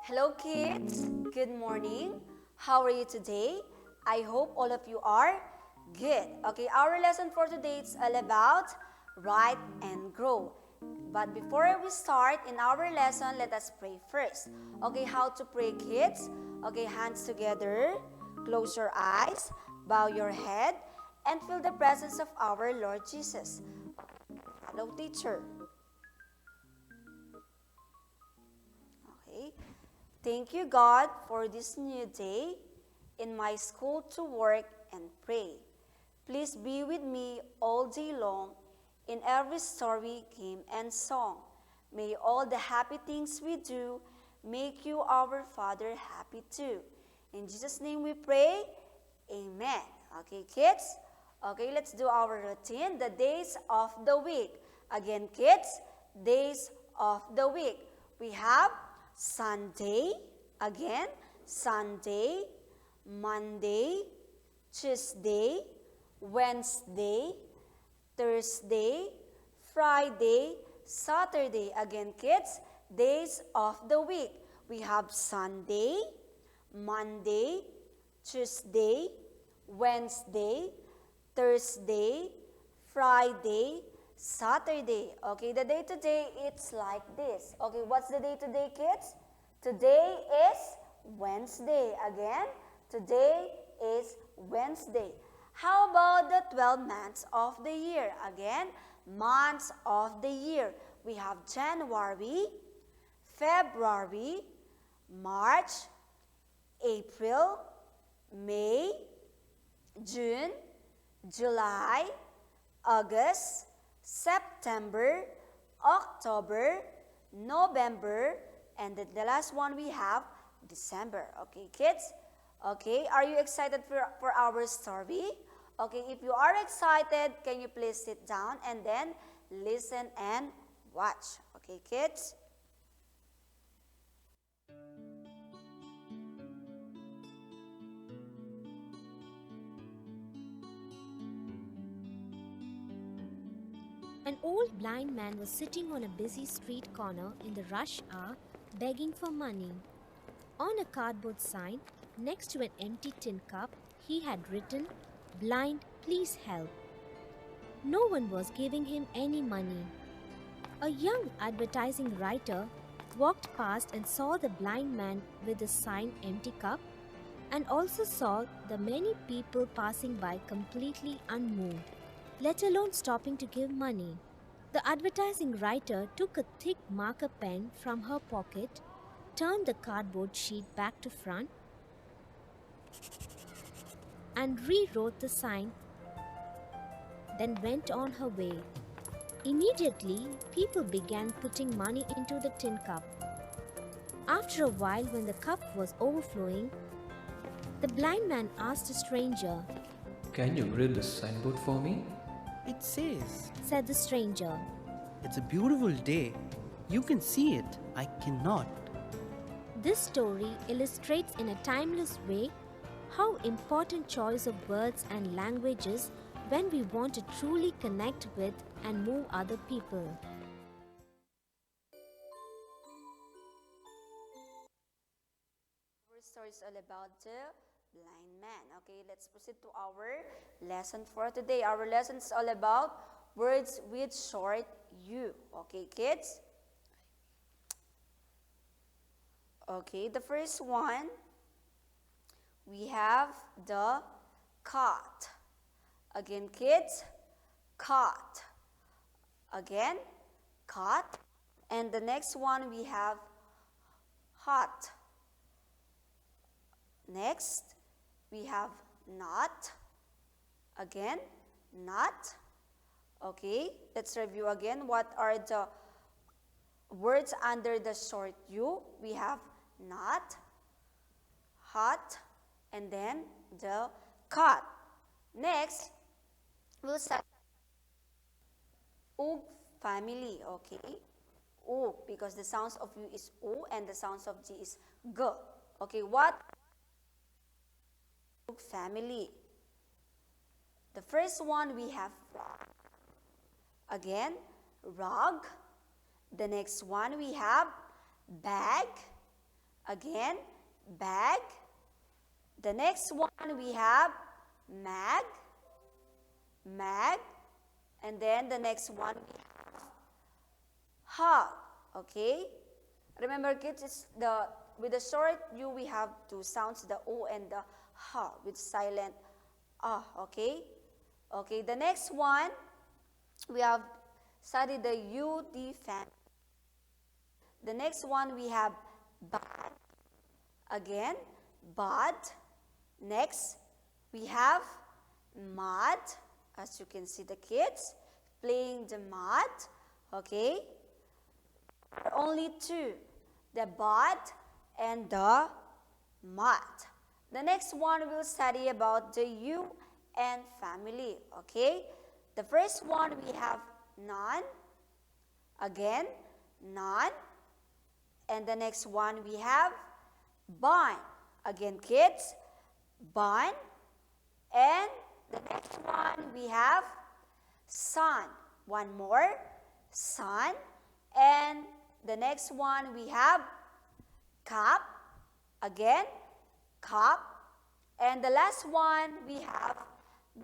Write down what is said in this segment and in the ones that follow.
Hello kids, good morning. How are you today? I hope all of you are good. Okay, our lesson for today is all about write and grow. But before we start in our lesson, let us pray first. Okay, how to pray kids? Okay, hands together, close your eyes, bow your head, and feel the presence of our Lord Jesus. Hello teacher. Okay. Thank you, God, for this new day in my school to work and pray. Please be with me all day long in every story, game, and song. May all the happy things we do make you, our Father, happy too. In Jesus' name we pray, amen. Okay, kids? Okay, let's do our routine, the days of the week. Again, kids, days of the week. We have Sunday, again, Sunday, Monday, Tuesday, Wednesday, Thursday, Friday, Saturday. Again, kids, days of the week. We have Sunday, Monday, Tuesday, Wednesday, Thursday, Friday, Saturday. Okay, the day today, it's like this. Okay, what's the day today, kids? Today is Wednesday. Again, today is Wednesday. How about the 12 months of the year? Again, months of the year. We have January, February, March, April, May, June, July, August, September, October, November, and the last one we have, December. Okay, kids? Okay, are you excited for our story? Okay, if you are excited, can you please sit down and then listen and watch? Okay, kids? An old blind man was sitting on a busy street corner in the rush hour begging for money. On a cardboard sign next to an empty tin cup, he had written, "Blind, please help." No one was giving him any money. A young advertising writer walked past and saw the blind man with the sign "Empty Cup" and also saw the many people passing by completely unmoved, let alone stopping to give money. The advertising writer took a thick marker pen from her pocket, turned the cardboard sheet back to front, and rewrote the sign, then went on her way. Immediately, people began putting money into the tin cup. After a while, when the cup was overflowing, the blind man asked a stranger, "Can you read the signboard for me?" It says, said the stranger. "It's a beautiful day. You can see it. I cannot." This story illustrates in a timeless way how important choice of words and languages when we want to truly connect with and move other people. Our story is all about the blind man. Okay, let's proceed to our lesson for today. Our lesson is all about words with short U. Okay, kids? Okay, the first one, we have the cot. Again, kids, cot. Again, cot. And the next one, we have hot. Next, we have not. Again, not. Okay, let's review again. What are the words under the short U? We have not, hot, and then the cot. Next, we'll start ug family, okay? U, because the sounds of U is U and the sounds of G is G. Okay, what? Ug family. The first one we have frog. Again, rug. The next one we have bag. Again, bag. The next one we have mag. Mag. And then the next one we have hug. Okay? Remember kids, it's with the short U we have two sounds, the O and the H with silent okay? Okay, the next one we have studied the UD family. The next one we have bad. Again, bad. Next we have mud. As you can see the kids playing the mud. Okay? There are only two, the bud and the mud. The next one we'll study about the UN family. Okay? The first one we have none. Again, none. And the next one we have bun. Again, kids, bun. And the next one we have sun. One more, sun. And the next one we have cup. Again, cup. And the last one we have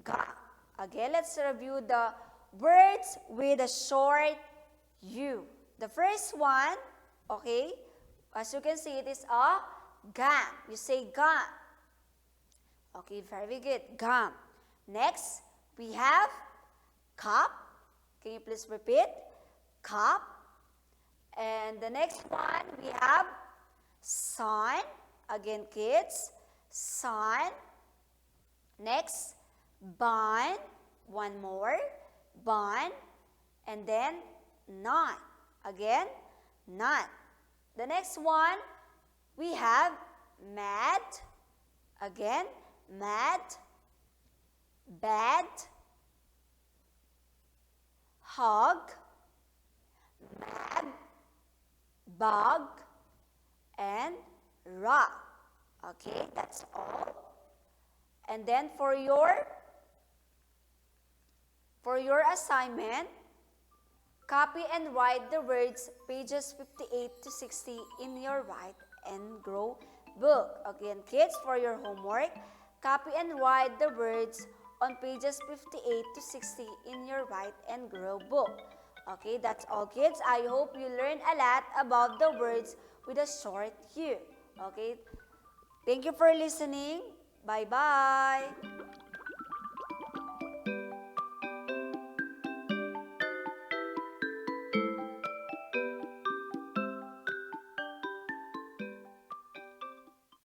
gum. Again, let's review the words with a short U. The first one, okay, as you can see, it is a gum. You say gum. Okay, very good. Gum. Next, we have cup. Can you please repeat? Cup. And the next one, we have sun. Again, kids, sun. Next, bun. One more, bun. And then none. Again, none. The next one, we have mat. Again, mat. Bed. Hog. Mab. Bug. And rug. Okay, that's all. And then for your assignment, copy and write the words pages 58 to 60 in your Write and Grow book. Again, kids, for your homework, copy and write the words on pages 58 to 60 in your Write and Grow book. Okay, that's all, kids. I hope you learned a lot about the words with a short U. Okay, thank you for listening. Bye-bye.